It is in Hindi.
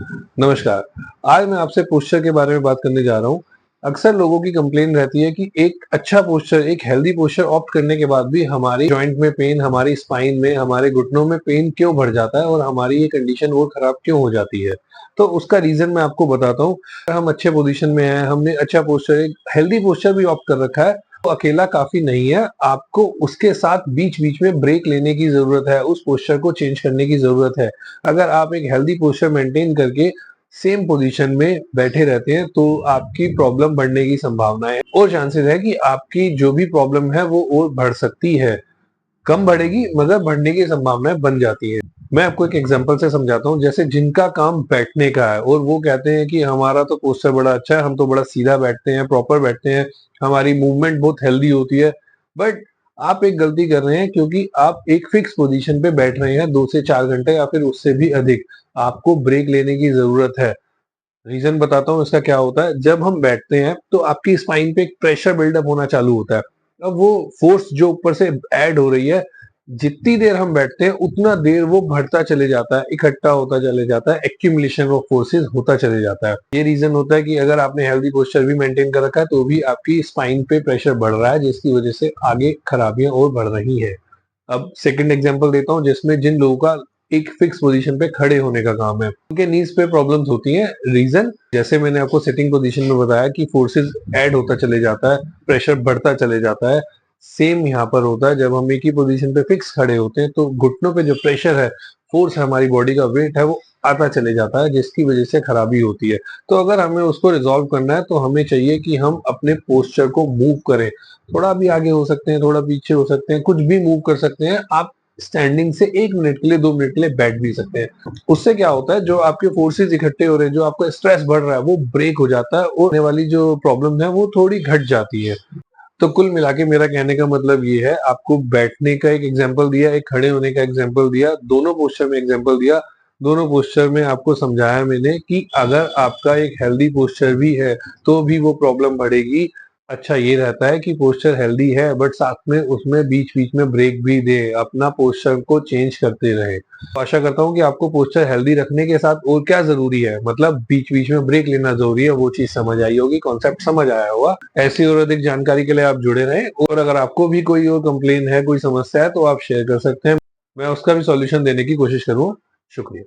नमस्कार। आज मैं आपसे पोस्चर के बारे में बात करने जा रहा हूँ। अक्सर लोगों की कंप्लेन रहती है कि एक अच्छा पोस्चर, एक हेल्दी पोस्चर ऑप्ट करने के बाद भी हमारी जॉइंट में पेन, हमारी स्पाइन में, हमारे घुटनों में पेन क्यों बढ़ जाता है और हमारी ये कंडीशन और खराब क्यों हो जाती है। तो उसका रीज़न मैं आपको बताता हूँ। हम अच्छे पोज़ीशन में हैं, हमने अच्छा पोस्चर, एक हेल्दी पोस्चर भी ऑप्ट कर रखा है, तो अकेला काफ़ी नहीं है। आपको उसके साथ बीच-बीच में ब्रेक लेने की ज़रूरत है, उस पोस्चर को चेंज करने की ज़रूरत है। अगर आप एक हेल्दी पोस्चर मेंटेन करके सेम पोजीशन में बैठे रहते हैं तो आपकी प्रॉब्लम बढ़ने की संभावना है और चांसेस है कि आपकी जो भी प्रॉब्लम है वो और बढ़ सकती है। कम बढ़ेगी मगर बढ़ने की संभावनाएं बन जाती हैं। मैं आपको एक एग्जांपल से समझाता हूँ। जैसे जिनका काम बैठने का है और वो कहते हैं कि हमारा तो पोस्चर बड़ा अच्छा है, हम तो बड़ा सीधा बैठते हैं, प्रॉपर बैठते हैं, हमारी मूवमेंट बहुत हेल्दी होती है। बट आप एक गलती कर रहे हैं क्योंकि आप एक फिक्स पोजीशन पे बैठ रहे हैं 2 से 4 घंटे या फिर उससे भी अधिक। आपको ब्रेक लेने की ज़रूरत है। रीज़न बताता हूँ इसका क्या होता है। जब हम बैठते हैं तो आपकी स्पाइन पे एक प्रेशर बिल्डअप होना चालू होता है। अब वो फ़ोर्स जो ऊपर से ऐड हो रही है, जितनी देर हम बैठते हैं उतना देर वो बढ़ता चले जाता है, इकट्ठा होता चले जाता है, एक्यूमुलेशन ऑफ फोर्सेस होता चले जाता है। ये रीज़न होता है कि अगर आपने हेल्दी पोस्चर भी मेंटेन कर रखा है तो भी आपकी स्पाइन पे प्रेशर बढ़ रहा है, जिसकी वजह से आगे खराबियाँ और बढ़ रही हैं। अब सेकंड एग्जांपल देता हूँ जिसमें जिन लोगों का एक फिक्स पोजीशन पे खड़े होने का काम है, उनके नीज पे प्रॉब्लम्स होती हैं। रीजन जैसे मैंने आपको सिटिंग पोजीशन में बताया कि फोर्सेस ऐड होता चले जाता है, प्रेशर बढ़ता चले जाता है। सेम यहाँ पर होता है। जब हम एक ही पोजीशन पे फिक्स खड़े होते हैं तो घुटनों पे जो प्रेशर है, फोर्स है, हमारी बॉडी का वेट है, वो आता चले जाता है, जिसकी वजह से खराबी होती है। तो अगर हमें उसको रिजॉल्व करना है तो हमें चाहिए कि हम अपने पोस्चर को मूव करें। थोड़ा भी आगे हो सकते हैं, थोड़ा पीछे हो सकते हैं, कुछ भी मूव कर सकते हैं आप। स्टैंडिंग से 1 मिनट के लिए, 2 मिनट के लिए बैठ भी सकते हैं। उससे क्या होता है, जो आपके फोर्सेस इकट्ठे हो रहे हैं, जो आपका स्ट्रेस बढ़ रहा है, वो ब्रेक हो जाता है और होने वाली जो प्रॉब्लम है वो थोड़ी घट जाती है। तो कुल मिला के मेरा कहने का मतलब ये है, आपको बैठने का एक एग्जांपल दिया, एक खड़े होने का एग्जांपल दिया, दोनों पोस्चर में एग्जांपल दिया। दोनों पोस्चर में आपको समझाया मैंने कि अगर आपका एक हेल्दी पोस्चर भी है तो भी वो प्रॉब्लम बढ़ेगी। अच्छा ये रहता है कि पोस्चर हेल्दी है बट साथ में उसमें बीच-बीच में ब्रेक भी दे, अपना पोस्चर को चेंज करते रहे। तो आशा करता हूँ कि आपको पोस्चर हेल्दी रखने के साथ और क्या ज़रूरी है, मतलब बीच-बीच में ब्रेक लेना ज़रूरी है, वो चीज़ समझ आई होगी, कॉन्सेप्ट समझ आया होगा। ऐसी और अधिक जानकारी के लिए आप जुड़े रहें और अगर आपको भी कोई और कंप्लेन है, कोई समस्या है तो आप शेयर कर सकते हैं। मैं उसका भी सॉल्यूशन देने की कोशिश करूँगा। शुक्रिया।